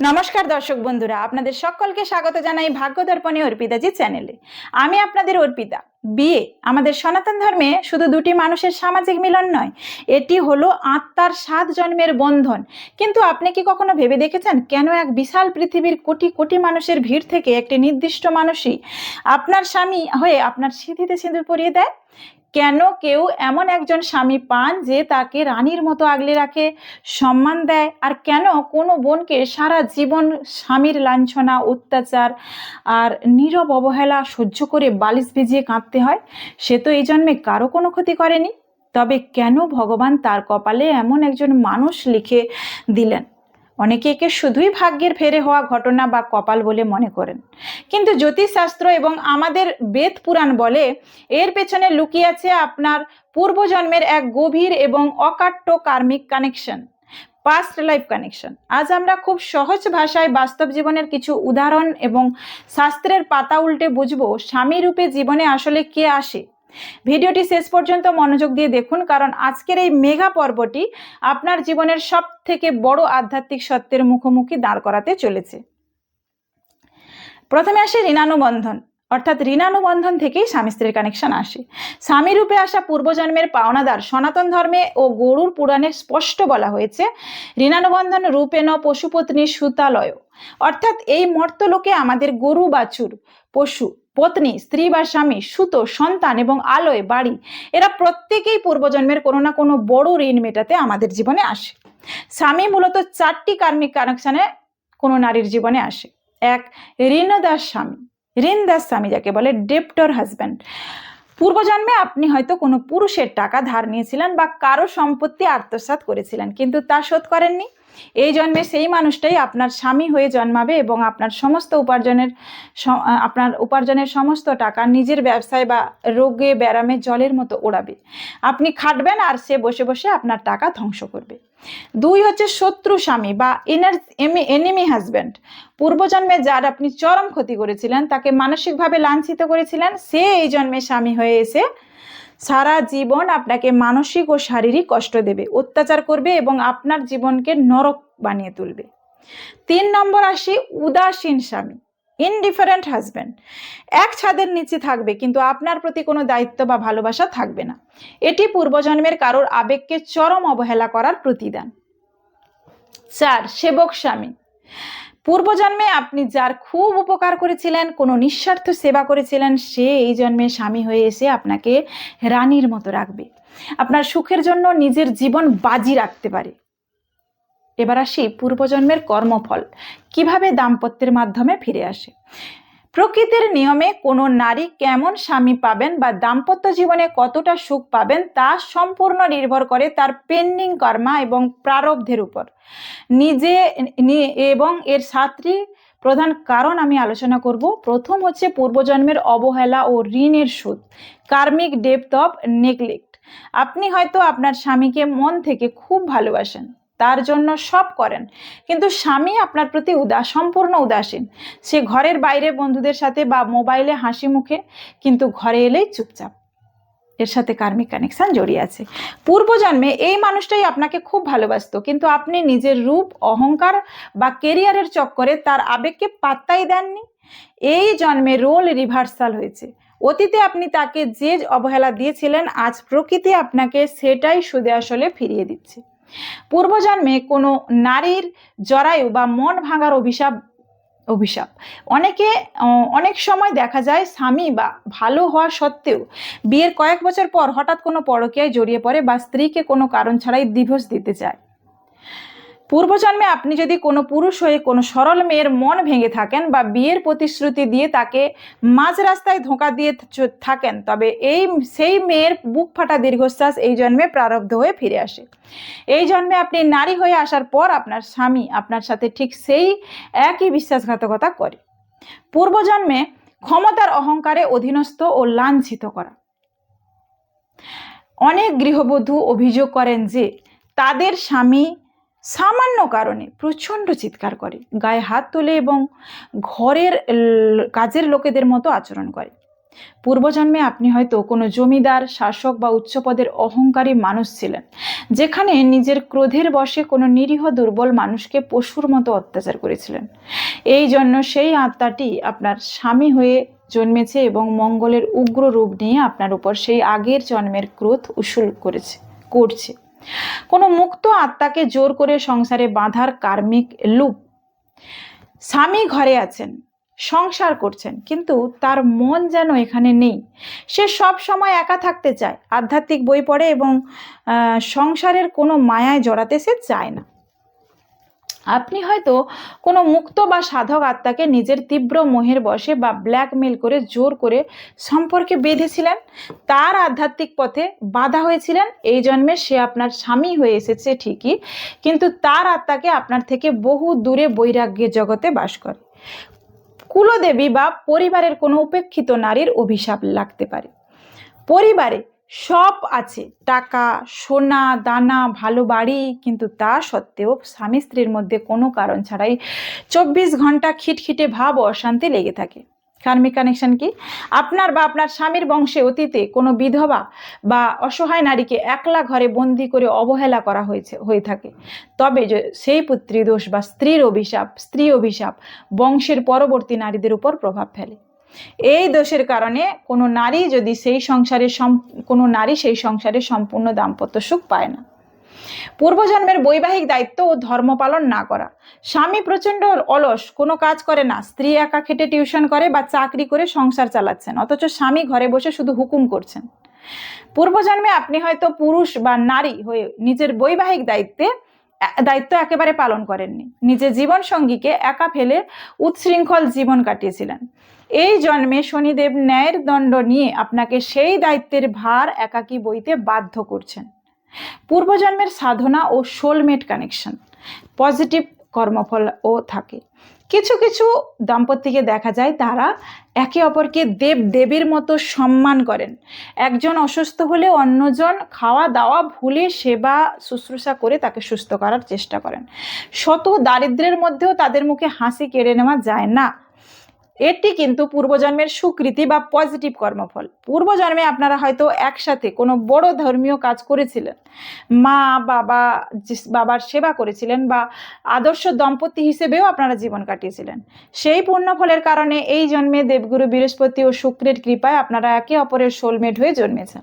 নমস্কার দর্শক বন্ধুরা, আপনাদের সকলকে স্বাগত জানাই ভাগ্য দর্পণে অর্পিতাজি চ্যানেলে। আমি আপনাদের অর্পিতা। বিয়ে আমাদের সনাতন ধর্মে শুধু দুটি মানুষের সামাজিক মিলন নয়, এটি হলো আত্মার 7 জন্মের বন্ধন। কিন্তু আপনি কি কখনো ভেবে দেখেছেন কেন এক বিশাল পৃথিবীর কোটি কোটি মানুষের ভিড় থেকে একটি নির্দিষ্ট মানুষই আপনার স্বামী হয়ে আপনার সিঁথিতে সিঁদুর পরিয়ে দেয়? কেন কেউ এমন একজন স্বামী পান যে তাকে রানীর মতো আগলে রাখে, সম্মান দেয়, আর কেন কোনো বোনকে সারা জীবন স্বামীর লাঞ্ছনা, অত্যাচার আর নীরব অবহেলা সহ্য করে বালিশ ভিজিয়ে কাঁদতে হয়? সে তো এই জন্মে কারো কোনো ক্ষতি করেনি, তবে কেন ভগবান তার কপালে এমন একজন মানুষ লিখে দিলেন? অনেকে একে শুধুই ভাগ্যের ফেরে হওয়া ঘটনা বা কপাল বলে মনে করেন, কিন্তু জ্যোতিষশাস্ত্র এবং আমাদের বেদ পুরাণ বলে এর পেছনে লুকিয়ে আছে আপনার পূর্বজন্মের এক গভীর এবং অকাট্য কার্মিক কানেকশন, পাস্ট লাইফ কানেকশন। আজ আমরা খুব সহজ ভাষায় বাস্তব জীবনের কিছু উদাহরণ এবং শাস্ত্রের পাতা উল্টে বুঝবো স্বামী রূপে জীবনে আসলে কে আসে। ভিডিওটি শেষ পর্যন্ত মনোযোগ দিয়ে দেখুন, কারণ আজকের এই মেগা পর্বটি আপনার জীবনের সব থেকে বড় আধ্যাত্মিক সত্যের মুখোমুখি দাঁড় করাতে চলেছে। প্রথমে আসে ঋণানুবন্ধন, অর্থাৎ ঋণানুবন্ধন থেকেই স্বামী স্ত্রীর কানেকশন আসে। স্বামী রূপে আসা পূর্বজন্মের পাওনাদার সনাতন ধর্মে ও গরুর পুরাণে স্পষ্ট বলা হয়েছে, ঋণানুবন্ধন রূপেণ পশুপত্নী সুতালয়, অর্থাৎ এই মর্তলোকে আমাদের গরু বাছুর, পশু, পত্নী, স্ত্রী বা স্বামী, সুতো, সন্তান এবং আলয়, বাড়ি, এরা প্রত্যেকেই পূর্বজন্মের কোনো না কোনো বড় ঋণ মেটাতে আমাদের জীবনে আসে। স্বামী মূলত 4টি কার্মিক কানেকশনে কোনো নারীর জীবনে আসে। এক, ঋণদাস স্বামী। ঋণদাস স্বামী যাকে বলে, ডেপ্টর হাজব্যান্ড। পূর্বজন্মে আপনি হয়তো কোনো পুরুষের টাকা ধার নিয়েছিলেন বা কারো সম্পত্তি আত্মসাৎ করেছিলেন, কিন্তু তা শোধ করেননি। এই জন্মে সেই মানুষটাই আপনার স্বামী হয়ে জন্মাবে এবং আপনার উপার্জনের সমস্ত টাকা নিজের ব্যবসায় বা রোগে ব্যারামে জলের মতো ওড়াবে। আপনি খাটবেন আর সে বসে বসে আপনার টাকা ধ্বংস করবে। 2 হচ্ছে শত্রু স্বামী বা এনিমি হাজব্যান্ড। পূর্বজন্মে যার আপনি চরম ক্ষতি করেছিলেন, তাকে মানসিকভাবে লাঞ্ছিত করেছিলেন, সে এই জন্মে স্বামী হয়ে এসে সারা জীবন আপনাকে মানসিক ও শারীরিক কষ্ট দেবে, অত্যাচার করবে এবং আপনার জীবনকে নরক বানিয়ে তুলবে। 3 নম্বর আসি উদাসীন স্বামী, ইনডিফারেন্ট হাজব্যান্ড। এক ছাদের নিচে থাকবে কিন্তু আপনার প্রতি কোনো দায়িত্ব বা ভালোবাসা থাকবে না। এটি পূর্বজন্মের কারোর আবেগকে চরম অবহেলা করার প্রতিদান। 4, সেবক স্বামী। পূর্বজন্মে আপনি যার খুব উপকার করেছিলেন, কোনো নিঃস্বার্থ সেবা করেছিলেন, সে এই জন্মে স্বামী হয়ে এসে আপনাকে রানীর মতো রাখবে, আপনার সুখের জন্য নিজের জীবন বাজি রাখতে পারে। এবার আসি পূর্বজন্মের কর্মফল কিভাবে দাম্পত্যের মাধ্যমে ফিরে আসে। প্রকৃতির নিয়মে কোনো নারী কেমন স্বামী পাবেন বা দাম্পত্য জীবনে কতটা সুখ পাবেন তা সম্পূর্ণ নির্ভর করে তার পেন্ডিং কর্মা এবং প্রারব্ধের উপর। এবং এর 7টি প্রধান কারণ আমি আলোচনা করব। প্রথম হচ্ছে পূর্বজন্মের অবহেলা ও ঋণের সুদ, কার্মিক ডেপথ অফ নেগলেক্ট। আপনি হয়তো আপনার স্বামীকে মন থেকে খুব ভালোবাসেন, তার জন্য সব করেন, কিন্তু স্বামী আপনার প্রতি সম্পূর্ণ উদাসীন। সে ঘরের বাইরে বন্ধুদের সাথে বা মোবাইলে হাসি মুখে, কিন্তু ঘরে এলেই চুপচাপ। এর সাথে কার্মিক কানেকশন জড়িয়ে আছে। পূর্বজন্মে এই মানুষটাই আপনাকে খুব ভালোবাসতো, কিন্তু আপনি নিজের রূপ, অহংকার বা কেরিয়ারের চক্করে তার আবেগকে পাত্তাই দেননি। এই জন্মে রোল রিভার্সাল হয়েছে। অতীতে আপনি তাকে যে অবহেলা দিয়েছিলেন, আজ প্রকৃতি আপনাকে সেটাই সুদে আসলে ফিরিয়ে দিচ্ছে। পূর্বজন্মে কোনো নারীর জরায়ু বা মন ভাঙার অভিশাপ। অনেক সময় দেখা যায় স্বামী বা ভালো হওয়া সত্ত্বেও বিয়ের কয়েক বছর পর হঠাৎ কোনো পরকীয়ায় জড়িয়ে পড়ে বা স্ত্রীকে কোনো কারণ ছাড়াই ডিভোর্স দিতে চায়। পূর্বজন্মে আপনি যদি কোনো পুরুষ হয়ে কোনো সরল মেয়ের মন ভেঙে থাকেন বা বিয়ের প্রতিশ্রুতি দিয়ে তাকে মাঝ রাস্তায় ধোঁকা দিয়ে থাকেন, তবে সেই মেয়ের বুক ফাটা দীর্ঘশ্বাস এই জন্মে প্রারব্ধ হয়ে ফিরে আসে। এই জন্মে আপনি নারী হয়ে আসার পর আপনার স্বামী আপনার সাথে ঠিক সেই একই বিশ্বাসঘাতকতা করে। পূর্বজন্মে ক্ষমতার অহংকারে অধীনস্থ ও লাঞ্ছিত করা। অনেক গৃহবধূ অভিযোগ করেন যে তাদের স্বামী সামান্য কারণে প্রচণ্ড চিৎকার করে, গায়ে হাত তোলে এবং ঘরের কাজের লোকেদের মতো আচরণ করে। পূর্বজন্মে আপনি হয়তো কোনো জমিদার, শাসক বা উচ্চপদের অহংকারী মানুষ ছিলেন, যেখানে নিজের ক্রোধের বশে কোনো নিরীহ দুর্বল মানুষকে পশুর মতো অত্যাচার করেছিলেন। এই জন্য সেই আত্মাটি আপনার স্বামী হয়ে জন্মেছে এবং মঙ্গলের উগ্র রূপ নিয়ে আপনার উপর সেই আগের জন্মের ক্রোধ উসুল করছে। কোনো মুক্ত আত্মাকে জোর করে সংসারে বাঁধার কার্মিক লুপ। স্বামী ঘরে আছেন, সংসার করছেন, কিন্তু তার মন যেন এখানে নেই। সে সব সময় একা থাকতে চায়, আধ্যাত্মিক বই পড়ে এবং সংসারের কোনো মায়ায় জড়াতে সে চায় না। আপনি হয়তো কোনো মুক্ত বা সাধক আত্মাকে নিজের তীব্র মোহের বশে বা ব্ল্যাকমেল করে জোর করে সম্পর্কে বেঁধেছিলেন। তার আধ্যাত্মিক পথে বাধা হয়েছিলেন। এই জন্মে সে আপনার স্বামী হয়ে এসেছে ঠিকই, কিন্তু তার আত্মাকে আপনার থেকে বহু দূরে বৈরাগ্যের জগতে বাস করে। কুলদেবী বা পরিবারের কোনো উপেক্ষিত নারীর অভিশাপ লাগতে পারে। পরিবারে সব আছে, টাকা, সোনা দানা, ভালো বাড়ি, কিন্তু তা সত্ত্বেও স্বামী স্ত্রীর মধ্যে কোনো কারণ ছাড়াই 24 ঘন্টা খিটখিটে ভাব ও অশান্তি লেগে থাকে। কার্মিক কানেকশন কি? আপনার বা আপনার স্বামীর বংশে অতীতে কোনো বিধবা বা অসহায় নারীকে একলা ঘরে বন্দি করে অবহেলা করা হয়ে থাকে, তবে সেই পুত্রীদোষ বা স্ত্রী অভিশাপ বংশের পরবর্তী নারীদের উপর প্রভাব ফেলে। এই দোষের কারণে কোনো নারী সেই সংসারে সম্পূর্ণ দাম্পত্য সুখ পায় না। পূর্বজন্মের বৈবাহিক দায়িত্ব ও ধর্ম পালন না করা। স্বামী প্রচণ্ড অলস, কোনো কাজ করে না, স্ত্রী একা খেটে টিউশন করে বা চাকরি করে সংসার চালাচ্ছেন, অথচ স্বামী ঘরে বসে শুধু হুকুম করছেন। পূর্বজন্মে আপনি হয়তো পুরুষ বা নারী হয়ে নিজের বৈবাহিক দায়িত্ব একেবারে পালন করেননি। নিজের জীবন সঙ্গীকে একা ফেলে উচ্ছৃঙ্খল জীবন কাটিয়েছিলেন। এই জন্মে শনিদেব ন্যায়ের দণ্ড নিয়ে আপনাকে সেই দায়িত্বের ভার একাকী বইতে বাধ্য করছেন। পূর্বজন্মের সাধনা ও সোলমেট কানেকশন, পজিটিভ কর্মফলও থাকে। কিছু কিছু দাম্পত্যকে দেখা যায় তারা একে অপরকে দেবীর মতো সম্মান করেন। একজন অসুস্থ হলে অন্যজন খাওয়া দাওয়া ভুলে সেবা শুশ্রূষা করে তাকে সুস্থ করার চেষ্টা করেন। শত দারিদ্র্যের মধ্যেও তাদের মুখে হাসি কেড়ে নেওয়া যায় না। এটি কিন্তু পূর্বজন্মের সুকৃতি বা পজিটিভ কর্মফল। পূর্বজন্মে আপনারা হয়তো একসাথে কোনো বড় ধর্মীয় কাজ করেছিলেন, বাবার সেবা করেছিলেন বা আদর্শ দম্পতি হিসেবেও আপনারা জীবন কাটিয়েছিলেন। সেই পুণ্যফলের কারণে এই জন্মে দেবগুরু বৃহস্পতি ও শুক্রের কৃপায় আপনারা একে অপরের সোলমেট হয়ে জন্মেছেন।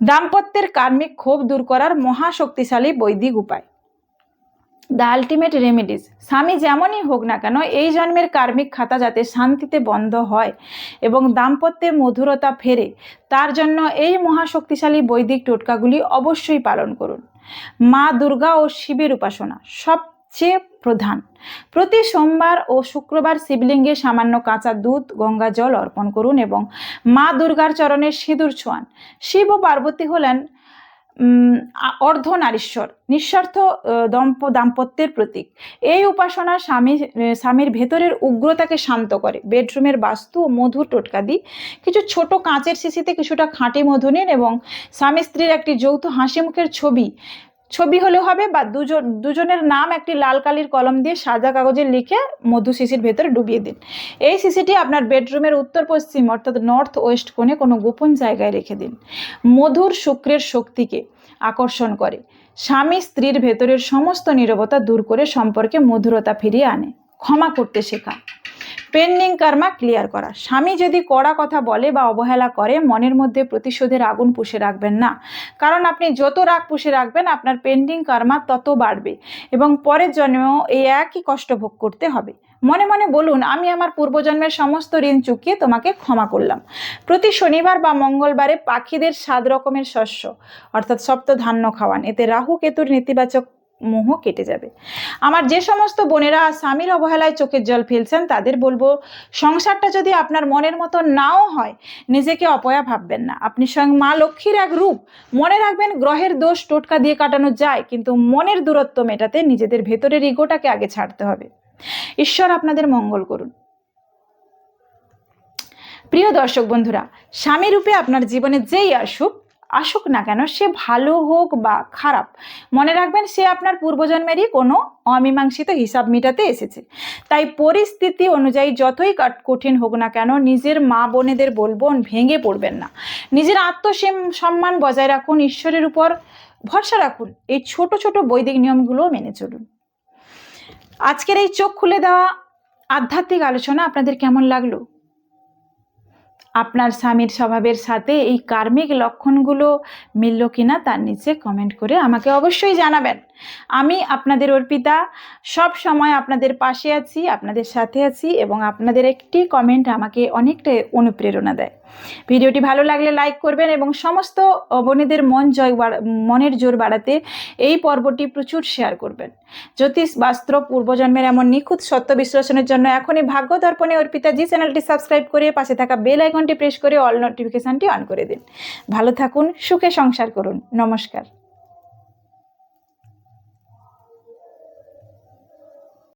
দাম্পত্যের কার্মিক ক্ষোভ দূর করার মহাশক্তিশালী বৈদিক উপায়, দ্য আলটিমেট রেমেডিস। স্বামী যেমনই হোক না কেন, এই জন্মের কার্মিক খাতা যাতে শান্তিতে বন্ধ হয় এবং দাম্পত্যে মধুরতা ফেরে, তার জন্য এই মহাশক্তিশালী বৈদিক টোটকাগুলি অবশ্যই পালন করুন। মা দুর্গা ও শিবের উপাসনা সবচেয়ে প্রধান। প্রতি সোমবার ও শুক্রবার শিবলিঙ্গে সামান্য কাঁচা দুধ, গঙ্গা জল অর্পণ করুন এবং মা দুর্গার চরণে সিঁদুর ছোঁয়ান। শিব ও পার্বতী হলেন অর্ধনারীশ্বর, নিঃস্বার্থ দাম্পত্যের প্রতীক। এই উপাসনা স্বামীর ভেতরের উগ্রতাকে শান্ত করে। বেডরুমের বাস্তু ও মধুর টোটকা দিই। কিছু ছোট কাঁচের শিশিতে কিছুটা খাঁটি মধু নিন এবং স্বামী স্ত্রীর একটি যৌথ হাসি মুখের ছবি হলেও হবে, বা দুজনের নাম একটি লাল কালির কলম দিয়ে সাদা কাগজে লিখে মধু শিশির ভেতরে ডুবিয়ে দিন। এই শিশিটি আপনার বেডরুমের উত্তর পশ্চিম অর্থাৎ নর্থ ওয়েস্ট কোণে কোনো গোপন জায়গায় রেখে দিন। মধুর শুক্রের শক্তিকে আকর্ষণ করে, স্বামী স্ত্রীর ভেতরের সমস্ত নীরবতা দূর করে সম্পর্কে মধুরতা ফিরিয়ে আনে। ক্ষমা করতে শেখা, পেন্ডিং কর্মা ক্লিয়ার করা। স্বামী যদি কড়া কথা বলে বা অবহেলা করে, মনের মধ্যে প্রতিশোধের আগুন পুষে রাখবেন না, কারণ আপনি যত রাগ পুষে রাখবেন আপনার পেন্ডিং কর্মা তত বাড়বে এবং পরের জন্মেও এই একই কষ্ট ভোগ করতে হবে। মনে মনে বলুন, আমি আমার পূর্বজন্মের সমস্ত ঋণ চুকিয়ে তোমাকে ক্ষমা করলাম। প্রতি শনিবার বা মঙ্গলবারে পাখিদের 7 রকমের শস্য অর্থাৎ সপ্তধান্য খাওয়ান, এতে রাহু কেতুর নেতিবাচক মোহ কেটে যাবে। আমার যে সমস্ত বোনেরা স্বামীর অবহেলায় চোখের জল ফেলছেন, তাদের বলবো, সংসারটা যদি আপনার মনের মতো নাও হয়, নিজেকে অপয়া ভাববেন না। আপনি স্বয়ং মা লক্ষ্মীর এক রূপ। মনে রাখবেন, গ্রহের দোষ টোটকা দিয়ে কাটানো যায়, কিন্তু মনের দূরত্ব মেটাতে নিজেদের ভেতরের ইগোটাকে আগে ছাড়তে হবে। ঈশ্বর আপনাদের মঙ্গল করুন। প্রিয় দর্শক বন্ধুরা, স্বামী রূপে আপনার জীবনে যেই আসুক, আসুক না কেন, সে ভালো হোক বা খারাপ, মনে রাখবেন সে আপনার পূর্বজন্মেরই কোনো অমীমাংসিত হিসাব মেটাতে এসেছে। তাই পরিস্থিতি অনুযায়ী যতই কঠিন হোক না কেন, নিজের মা বোনেদের বলবো ভেঙে পড়বেন না। নিজের আত্মসম্মান বজায় রাখুন, ঈশ্বরের উপর ভরসা রাখুন, এই ছোট ছোট বৈদিক নিয়মগুলো মেনে চলুন। আজকের এই চোখ খুলে দেওয়া আধ্যাত্মিক আলোচনা আপনাদের কেমন লাগলো? আপনার স্বামীর স্বভাবের সাথে এই কার্মিক লক্ষণগুলো মিলল কিনা তার নিচে কমেন্ট করে আমাকে অবশ্যই জানাবেন। আমি আপনাদের অর্পিতা সব সময় আপনাদের পাশে আছি, আপনাদের সাথে আছি, এবং আপনাদের একটি কমেন্ট আমাকে অনেকটা অনুপ্রেরণা দেয়। ভিডিওটি ভালো লাগলে লাইক করবেন এবং সমস্ত বোনেদের মনের জোর বাড়াতে এই পর্বটি প্রচুর শেয়ার করবেন। জ্যোতিষ বাস্ত্র পূর্বজন্মের এমন নিখুঁত সত্য বিশ্লেষণের জন্য এখনই ভাগ্য দর্পণে অর্পিতা জি চ্যানেলটি সাবস্ক্রাইব করে পাশে থাকা বেল আইকনটি প্রেস করে অল নোটিফিকেশনটি অন করে দিন। ভালো থাকুন, সুখে সংসার করুন। নমস্কার।